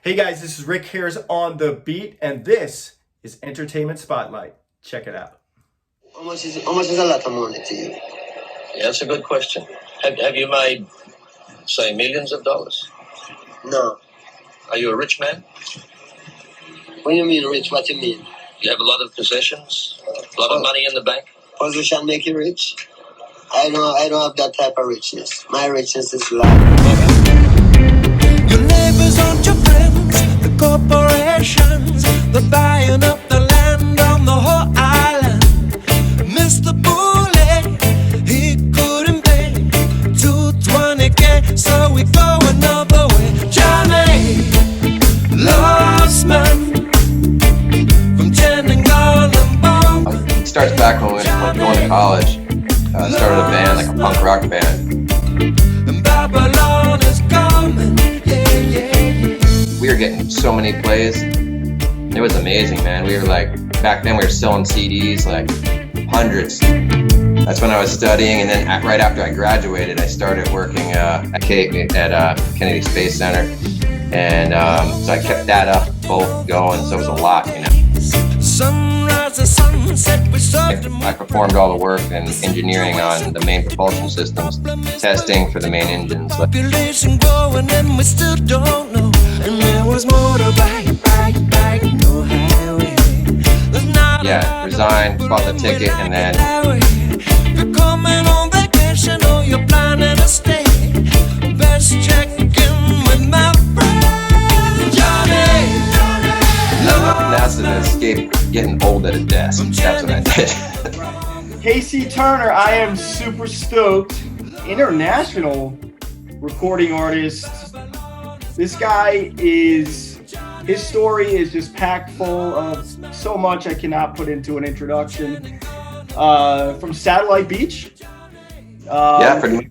Hey guys, this is Rick Harris on the beat, and this is Entertainment Spotlight. Check it out. How much is a lot of money to you? Yeah, that's a good question. Have you made, say, millions of dollars? No. Are you a rich man? When you mean rich, what you mean? You have a lot of possessions, a lot of money in the bank? Position make you rich? I don't have that type of richness. My richness is life. Your neighbors aren't your friends, the corporations, they're buying up the land on the whole island. Mr. Bully, he couldn't pay 220K, so we go another way. Johnny, lost man, from Chenangal and Bong. It starts back when we went going to college. Started a band, like a punk rock band. And Babylon is coming. We were getting so many plays. It was amazing, man. We were like, back then we were selling CDs, like hundreds. That's when I was studying, and then right after I graduated, I started working at Kennedy Space Center. And so I kept that up, both going, so it was a lot, you know. Sunrise and sunset, we I performed all the work and engineering on the main propulsion systems, testing for the main engines. population growing and we still don't know. And there was motorbike, bike, no highway. There's not Yeah, resigned, bought the ticket, and then you're coming on vacation or you're planning to stay. Best check in with my friend Johnny. NASA to escape getting old at a desk. That's what I did. Casey Turner, I am super stoked. International recording artist. This guy his story is just packed full of so much I cannot put into an introduction. From Satellite Beach. Yeah, pretty much.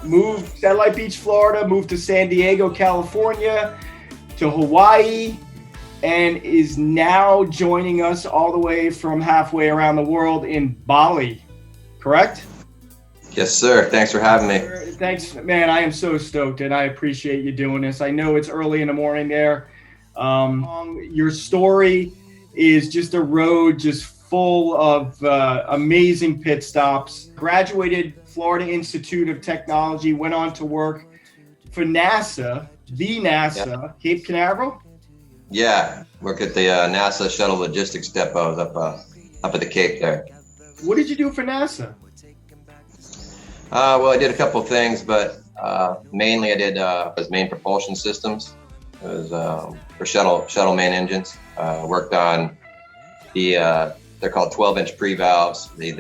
Moved Satellite Beach, Florida, moved to San Diego, California, to Hawaii, and is now joining us all the way from halfway around the world in Bali, correct? Yes, sir. Thanks for having me. Thanks, man. I am so stoked, and I appreciate you doing this. I know it's early in the morning there. Your story is just a road just full of amazing pit stops. Graduated Florida Institute of Technology, went on to work for NASA, Yep. Cape Canaveral. Yeah, work at the NASA Shuttle Logistics Depots up at the Cape there. What did you do for NASA? Well, I did a couple of things, but mainly I did was main propulsion systems. It was for shuttle main engines. Worked on they're called 12-inch pre-valves, the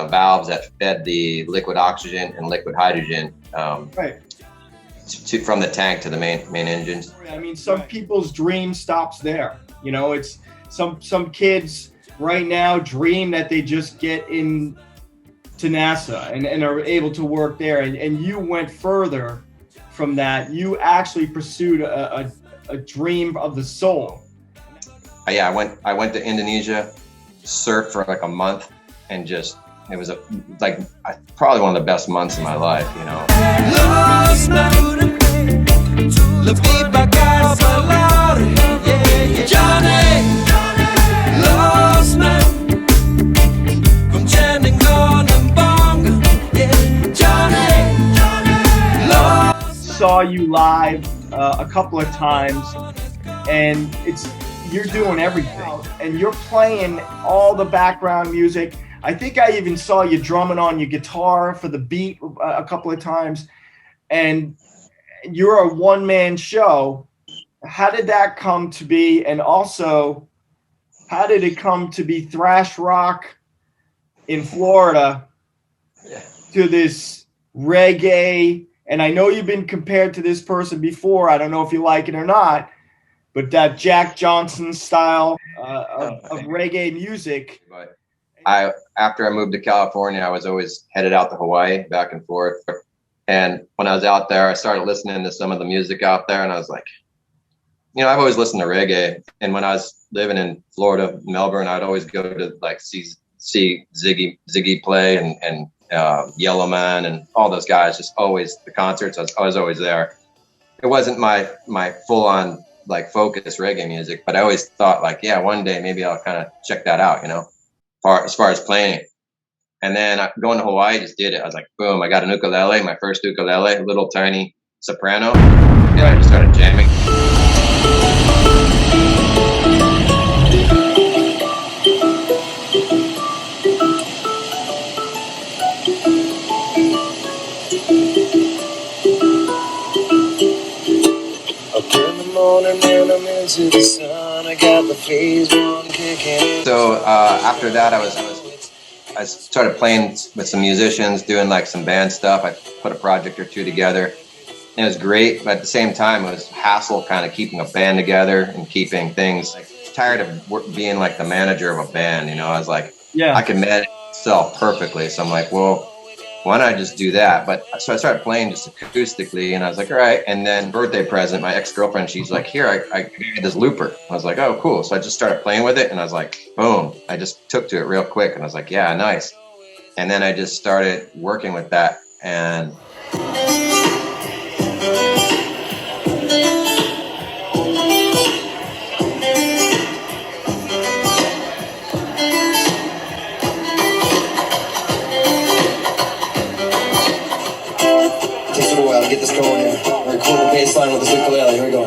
valves that fed the liquid oxygen and liquid hydrogen Right. from the tank to the main engines. I mean, some people's dream stops there. You know, it's some kids right now dream that they just get in to NASA and are able to work there. And you went further from that. You actually pursued a dream of the soul. Yeah, I went to Indonesia, surfed for like a month, and just it was probably one of the best months of my life, you know. lost man. Lebih bagai pelari, Johnny, lost man, from Chenangal and Bong, Johnny, lost. Saw you live a couple of times, and you're doing everything, and you're playing all the background music. I think I even saw you drumming on your guitar for the beat a couple of times, and you're a one-man show. How did that come to be? And also, how did it come to be thrash rock in Florida to this reggae? And I know you've been compared to this person before. I don't know if you like it or not, but that Jack Johnson style of reggae music. But after I moved to California, I was always headed out to Hawaii, back and forth. And when I was out there, I started listening to some of the music out there, and I was like, you know, I've always listened to reggae. And when I was living in Florida, Melbourne, I'd always go to like see Ziggy play and Yellowman and all those guys. Just always the concerts. I was always there. It wasn't my full on like focused reggae music, but I always thought like, yeah, one day maybe I'll kind of check that out, you know, as far as playing it. And then going to Hawaii, just did it. I was like, boom, I got an ukulele, my first ukulele, little tiny soprano, and I just started jamming. So after that, I started playing with some musicians, doing like some band stuff. I put a project or two together. And it was great, but at the same time, it was hassle kind of keeping a band together and keeping things. Like, tired of being like the manager of a band, you know. I was like, I can manage myself perfectly. So I'm like, well, why don't I just do that? But so I started playing just acoustically, and I was like, all right. And then birthday present, my ex-girlfriend, she's like, here, I gave you this looper. I was like, oh, cool. So I just started playing with it, and I was like, boom. I just took to it real quick, and I was like, yeah, nice. And then I just started working with that, and get this going here. Record the bass line with the ukulele. Here we go.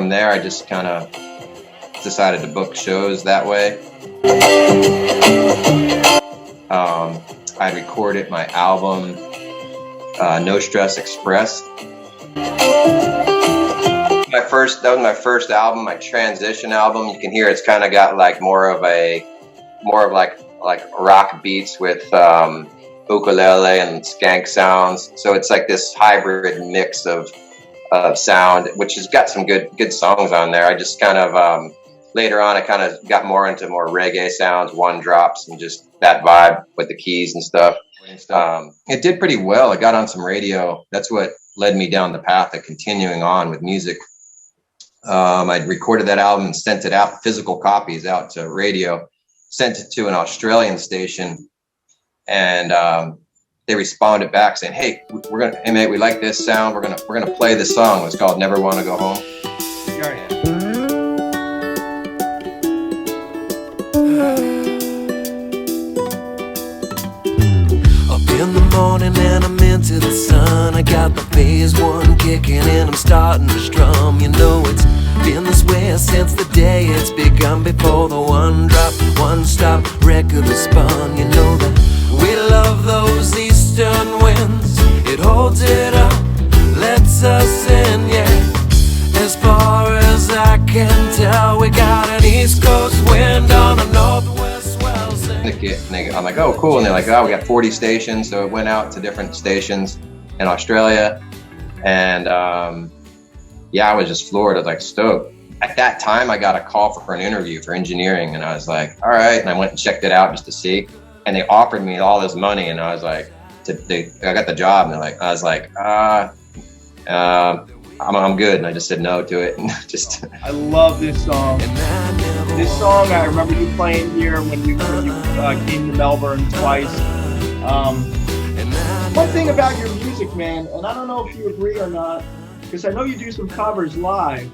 from there, I just kind of decided to book shows that way. I recorded my album, No Stress Express. That was my first album, my transition album. You can hear it's kind of got like more of like rock beats with ukulele and skank sounds. So it's like this hybrid mix of sound, which has got some good songs on there. I just kind of later on, I kind of got more into more reggae sounds, one drops, and just that vibe with the keys and stuff. It did pretty well. It got on some radio. That's what led me down the path of continuing on with music. I recorded that album and sent it out, physical copies out to radio, sent it to an Australian station, and they responded back saying, "Hey, hey mate, we like this sound. We're gonna play this song. It's called Never Wanna Go Home." Up in the morning and I'm into the sun. I got the phase one kicking and I'm starting to strum. You know it's been this way since the day it's begun. Before the one drop, one stop record was spun. You know that we love those eastern winds. It holds it up, lets us in, yeah. As far as I can tell, we got an east coast wind on a northwest swell. I'm like, oh, cool. And they're like, oh, we got 40 stations. So it went out to different stations in Australia. And yeah, I was just floored. I was like stoked. At that time, I got a call for an interview for engineering. And I was like, all right. And I went and checked it out just to see. And they offered me all this money. And I was like, I got the job. And I was like, I'm good. And I just said no to it. And just. I love this song. This song, I remember you playing here when you came to Melbourne twice. One thing about your music, man, and I don't know if you agree or not, because I know you do some covers live.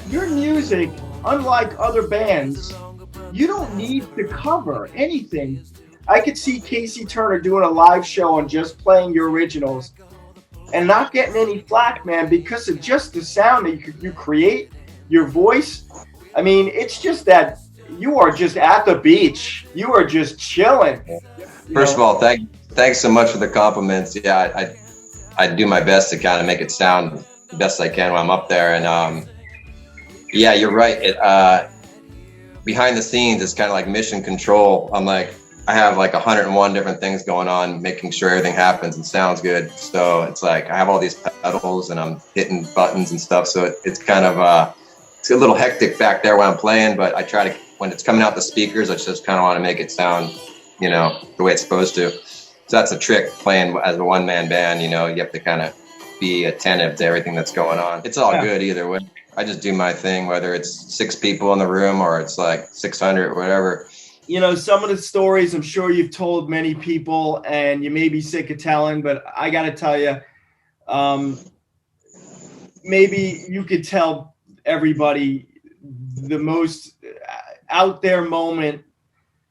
Your music, unlike other bands, you don't need to cover anything. I could see Casey Turner doing a live show and just playing your originals and not getting any flack, man, because of just the sound that you create, your voice. I mean, it's just that you are just at the beach. You are just chilling. First of all, thanks so much for the compliments. Yeah, I do my best to kind of make it sound the best I can when I'm up there. And yeah, you're right. Behind the scenes, it's kind of like mission control. I'm like, I have like 101 different things going on, making sure everything happens and sounds good. So it's like I have all these pedals and I'm hitting buttons and stuff. So it's kind of it's a little hectic back there when I'm playing, but I try to, when it's coming out the speakers, I just kind of want to make it sound, you know, the way it's supposed to. So that's a trick playing as a one-man band. You know, you have to kind of be attentive to everything that's going on. It's all good either way. I just do my thing, whether it's 6 people in the room or it's like 600 or whatever. You know, some of the stories I'm sure you've told many people and you may be sick of telling, but I got to tell you, maybe you could tell everybody the most out there moment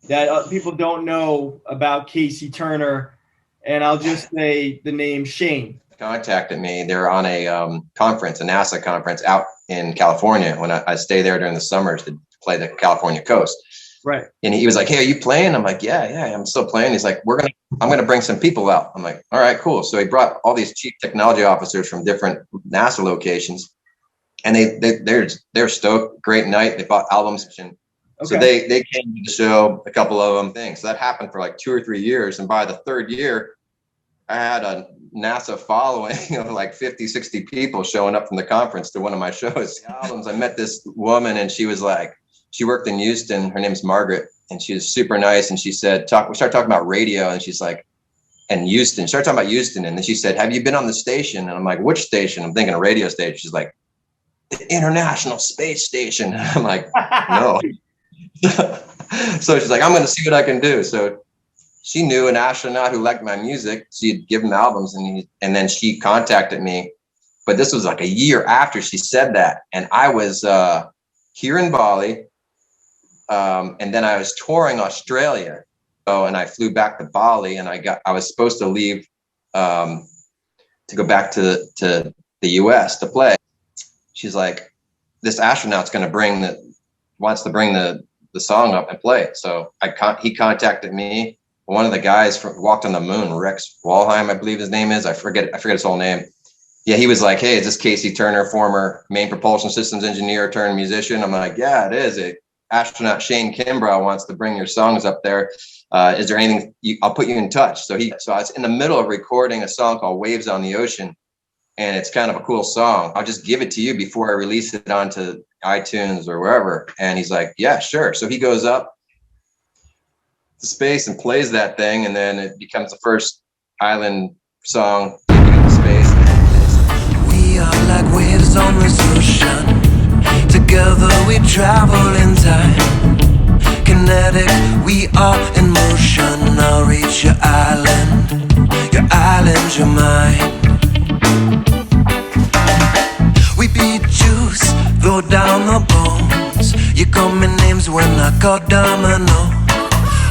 that people don't know about Casey Turner. And I'll just say the name Shane. Contacted me. They're on a conference, a NASA conference out in California when I stay there during the summers to play the California coast. Right. And he was like, "Hey, are you playing?" I'm like, yeah, I'm still playing. He's like, I'm gonna bring some people out. I'm like, all right, cool. So he brought all these chief technology officers from different NASA locations, and they're stoked. Great night. They bought albums, and so they came to the show. A couple of them things. So that happened for like 2 or 3 years, and by the 3rd year, I had a NASA following of like 50, 60 people showing up from the conference to one of my shows. Albums. I met this woman, and she was like, she worked in Houston. Her name's Margaret, and she was super nice. And she said, we started talking about radio, and she's like, and Houston. Started talking about Houston, and then she said, "Have you been on the station?" And I'm like, "Which station?" I'm thinking a radio station. She's like, "The International Space Station." I'm like, "No." So she's like, "I'm going to see what I can do." So she knew an astronaut who liked my music. She'd give him albums, and then she contacted me. But this was like a year after she said that, and I was here in Bali. And then I was touring Australia. So, and I flew back to Bali, and I was supposed to leave to go back to the US to play. She's like, "This astronaut's wants to bring the song up and play it." So he contacted me. One of the guys walked on the moon, Rex Walheim, I believe his name is. I forget his whole name. Yeah, he was like, "Hey, is this Casey Turner, former main propulsion systems engineer turned musician?" I'm like, "Yeah, it is. Astronaut Shane Kimbrough wants to bring your songs up there. Is there anything? I'll put you in touch." So I was in the middle of recording a song called "Waves on the Ocean," and it's kind of a cool song. "I'll just give it to you before I release it onto iTunes or wherever." And he's like, "Yeah, sure." So he goes up to space and plays that thing, and then it becomes the first island song in space. We are like waves on this ocean. Together we travel in time. Kinetic, we are in motion. I'll reach your island, your mine. We beat juice, throw down the bones. You call me names when I call domino.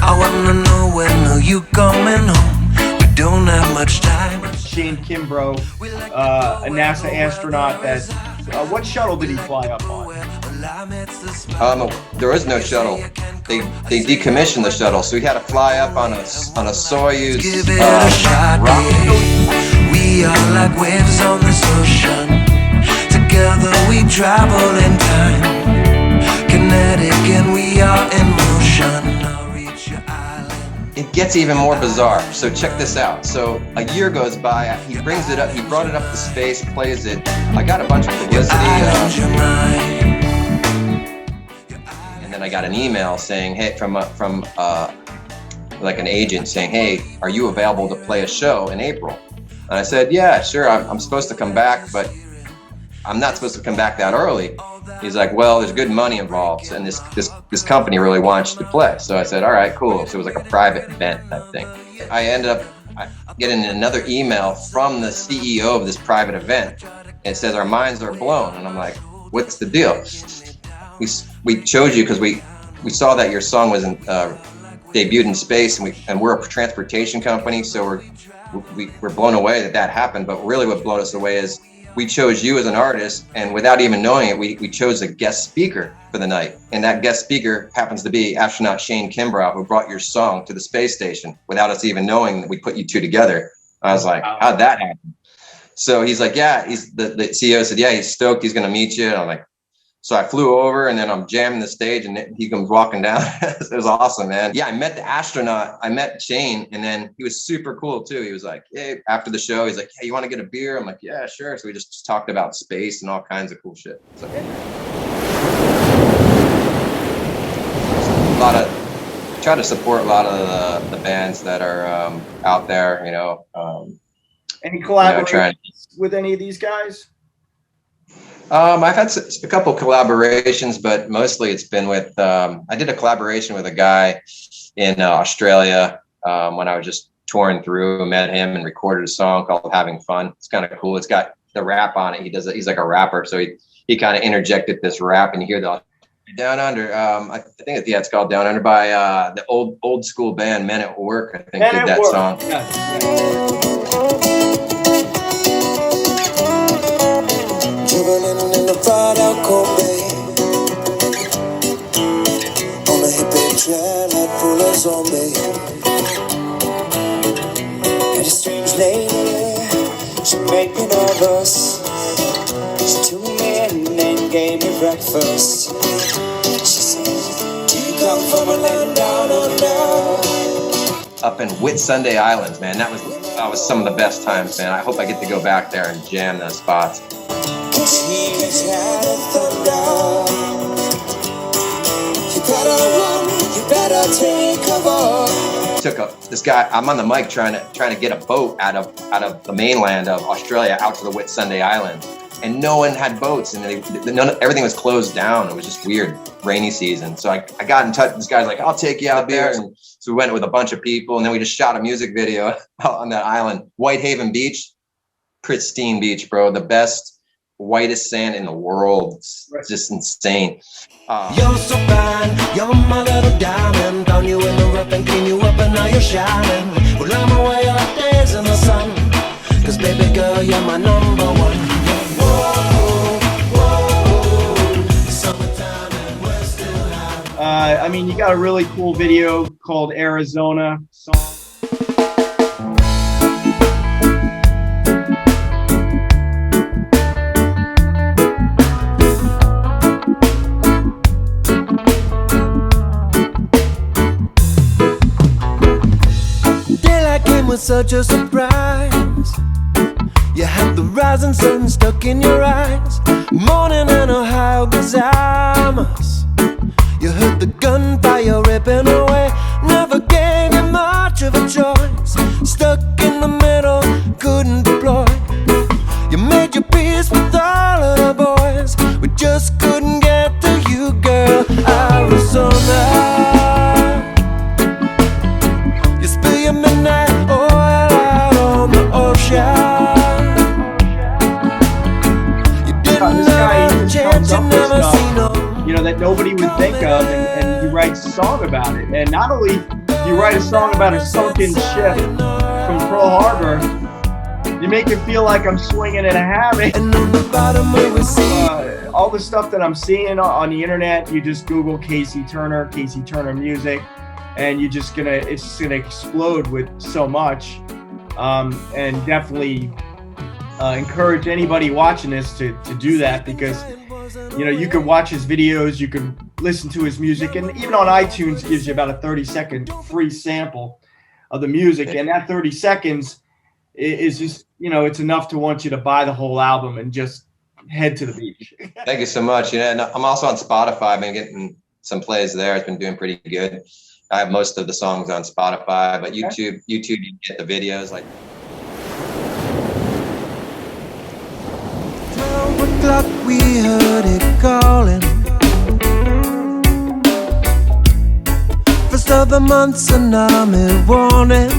I wanna know when are you coming home. We don't have much time. Shane Kimbrough, a NASA astronaut that, what shuttle did he fly up on? There was no shuttle. They decommissioned the shuttle, so he had to fly up on a Soyuz rocket. We are like waves on this ocean. Together we travel in time. Kinetic and we are in motion. I'll reach your island. It gets even more bizarre. So check this out. So a year goes by. He brings it up. He brought it up to space, plays it. I got a bunch of publicity. And then I got an email saying, "Hey," from like an agent saying, "Hey, are you available to play a show in April?" And I said, "Yeah, sure. I'm supposed to come back, but I'm not supposed to come back that early." He's like, "Well, there's good money involved, and this company really wants you to play." So I said, "All right, cool." So it was like a private event type thing. I ended up getting another email from the CEO of this private event. It says, "Our minds are blown." And I'm like, "What's the deal?" We chose you because we saw that your song was debuted in space, and we're a transportation company, so we're blown away that happened. But really, what blew us away is we chose you as an artist, and without even knowing it, we chose a guest speaker for the night, and that guest speaker happens to be astronaut Shane Kimbrough, who brought your song to the space station without us even knowing that we put you two together. I was like, "How'd that happen?" So he's like, "Yeah," the CEO said, "Yeah, he's stoked. He's going to meet you." And I'm like, So I flew over, and then I'm jamming the stage, and he comes walking down. It was awesome, man. Yeah, I met the astronaut. I met Shane, and then he was super cool too. He was like, hey, after the show, he's like, hey, you want to get a beer? I'm like, yeah, sure. So we just talked about space and all kinds of cool shit. So, try to support a lot of the bands that are out there, you know. Any collaborations with any of these guys? I've had a couple collaborations, but mostly it's been with, I did a collaboration with a guy in Australia when I was just touring through, met him and recorded a song called Having Fun. It's kind of cool. It's got the rap on it. He's like a rapper. So he kind of interjected this rap, and you hear the Down Under. I think it's called Down Under by the old school band Men at Work. I think did that song. Dribbling in the fried out Kobe on a hippie trail like full of zombie. And a strange lady, she made me nervous. She took me in and gave me breakfast. She said, do you come from a land down under? Up in Whitsunday Islands, man. That was some of the best times, man. I hope I get to go back there and jam those spots. This guy, I'm on the mic trying to get a boat out of the mainland of Australia out to the Whitsunday Island, and no one had boats, and everything was closed down. It was just weird, rainy season. So I got in touch. This guy's like, I'll take you out there, and so we went with a bunch of people, and then we just shot a music video on that island, Whitehaven Beach, pristine beach, bro, the best. Whitest sand in the world. It's just insane. You're so fine, you're my little diamond. Found you in the rough and clean you up, and now you're shining. Well, I'm away all days in the sun, 'cause baby girl, you're my number one. Whoa, whoa, summertime and we're still high. I mean, you got a really cool video called Arizona song. Was such a surprise. You had the rising sun stuck in your eyes. Morning in Ohio pajamas. You heard the gunfire ripping away. Never gave you much of a choice. Stuck in the middle, couldn't deploy. You made your peace with all of the boys. We just couldn't get to you, girl. Arizona. You spill your midnight You know, that nobody would think of, and he writes a song about it. And not only do you write a song about a sunken ship from Pearl Harbor, you make it feel like I'm swinging in a hammock. All the stuff that I'm seeing on the internet, you just Google Casey Turner music, and it's just gonna explode with so much. And definitely encourage anybody watching this to do that, because you know, you can watch his videos, you can listen to his music, and even on iTunes gives you about a 30-second free sample of the music, and that 30 seconds is just, you know, it's enough to want you to buy the whole album and just head to the beach. Thank you so much. You know, and I'm also on Spotify. I've been getting some plays there. It's been doing pretty good. I have most of the songs on Spotify, but YouTube, you can get the videos. Like 12 o'clock, we heard it calling. First of the month, tsunami warning.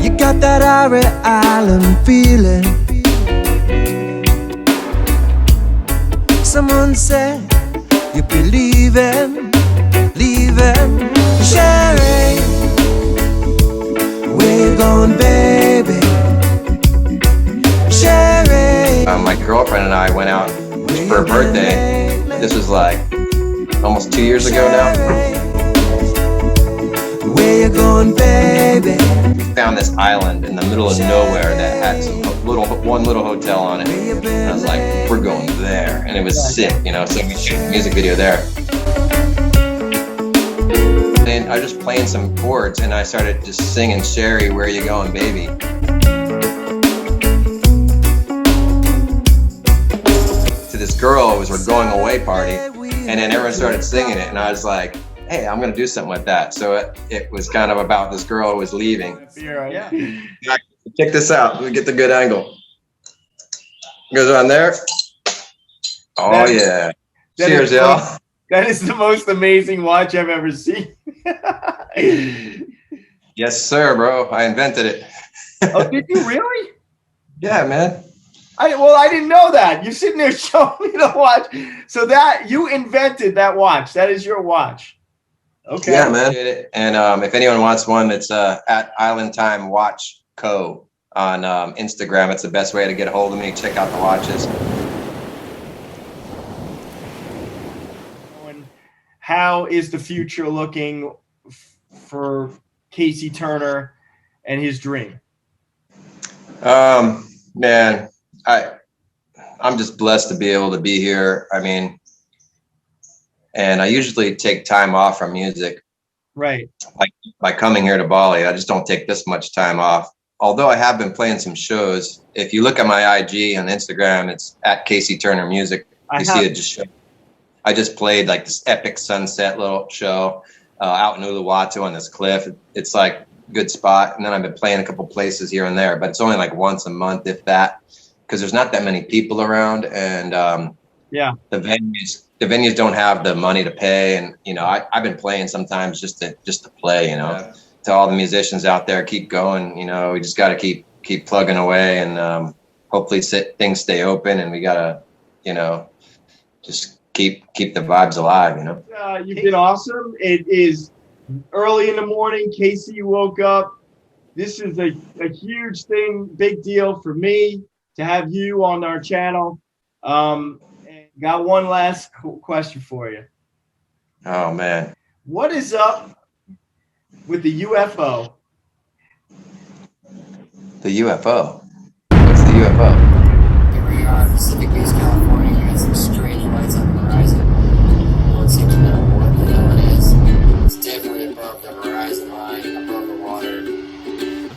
You got that Irie Island feeling. Someone said you be leaving. Sherry, where you going, baby? Sherry. My girlfriend and I went out for her birthday. This was like almost 2 years ago now. Where you going, baby? We found this island in the middle of nowhere that had some little one little hotel on it. And I was like, we're going there. And it was sick, you know, so we shoot a music video there. And I was just playing some chords and I started just singing Sherry, Where You Going, Baby? To this girl, it was her going away party. And then everyone started singing it. And I was like, hey, I'm going to do something with that. So it was kind of about this girl who was leaving. Yeah. Check this out. Let me get the good angle. Goes on there. Oh, yeah. Cheers, y'all. That is the most amazing watch I've ever seen. Yes, sir, bro. I invented it. Oh, did you really? Yeah, man. I didn't know that. You're sitting there showing me the watch. So that you invented that watch. That is your watch. Okay. Yeah, man. And if anyone wants one, it's at Island Time Watch Co. on Instagram. It's the best way to get a hold of me. Check out the watches. How is the future looking for Casey Turner and his dream? Man, I'm just blessed to be able to be here. I mean, and I usually take time off from music. Right. Like by coming here to Bali, I just don't take this much time off. Although I have been playing some shows. If you look at my IG on Instagram, it's at Casey Turner Music. You see it just show. I just played like this epic sunset little show out in Uluwatu on this cliff. It's like a good spot. And then I've been playing a couple places here and there, but it's only like once a month, if that, because there's not that many people around. And the venues don't have the money to pay. And, you know, I've been playing sometimes just to play, you know. Yeah. To all the musicians out there, keep going. You know, we just got to keep plugging away, and hopefully things stay open. And we got to, you know, just keep the vibes alive, you know. You've been awesome. It is early in the morning. Casey woke up. This is a huge thing, big deal for me to have you on our channel. And got one last question for you. Oh, man. What is up with the UFO? The UFO? What's the UFO? Here we are, Pacific East, California. We got some strange lights on the horizon. No one seems to know what the hell it is. It's definitely above the horizon line, above the water.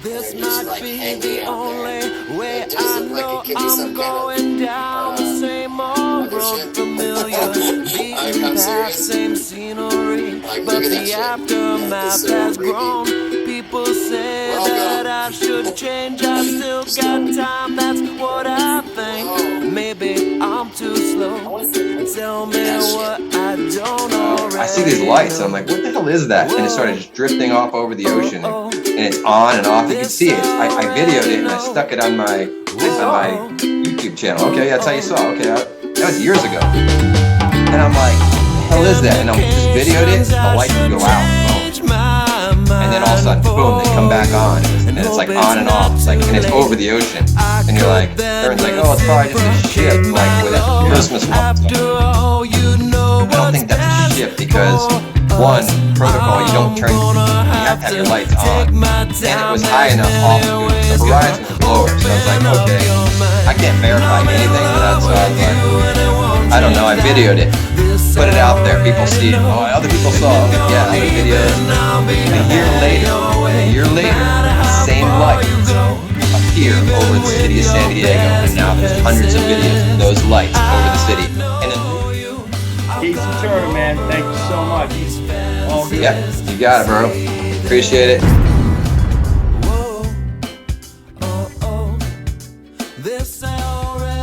This just, might like, be hanging the out only there. way It just I looked like know it could be I'm some going kind of, down the same old road, familiar, I'm beaten path, serious. same scenery, Like, but look at the that shit. aftermath That's so has creepy. grown. People say Welcome. that I should change, I still got time, that's what I think. Maybe I'm too slow, tell me what I don't already I see these lights and I'm like, what the hell is that? And it started just drifting off over the ocean, and it's on and off. You can see it. I videoed it and I stuck it on my YouTube channel. Okay, that's how you saw. Okay, that was years ago. And I'm like, what the hell is that? And I just videoed it. The lights would go out. And then all of a sudden, boom, they come back on. And it's like on and off. It's like, and it's over the ocean. And you're like, everyone's like, oh, it's probably just a ship, like with a Christmas lights. I don't think that's a ship because, one, protocol, you don't turn, you have to have your lights on. And it was high enough off the horizon was lower. So I was like, okay, I can't verify anything with that. So I was like, I don't know, I videoed it. Put it out there, people see it. Oh, other people saw it. Yeah, other videos. A year later, the same lights appear over the city of San Diego, and now there's hundreds of videos of those lights over the city. And then, Casey Turner, man, thank you so much. All good. yeah, you got it, bro. Appreciate it. This I already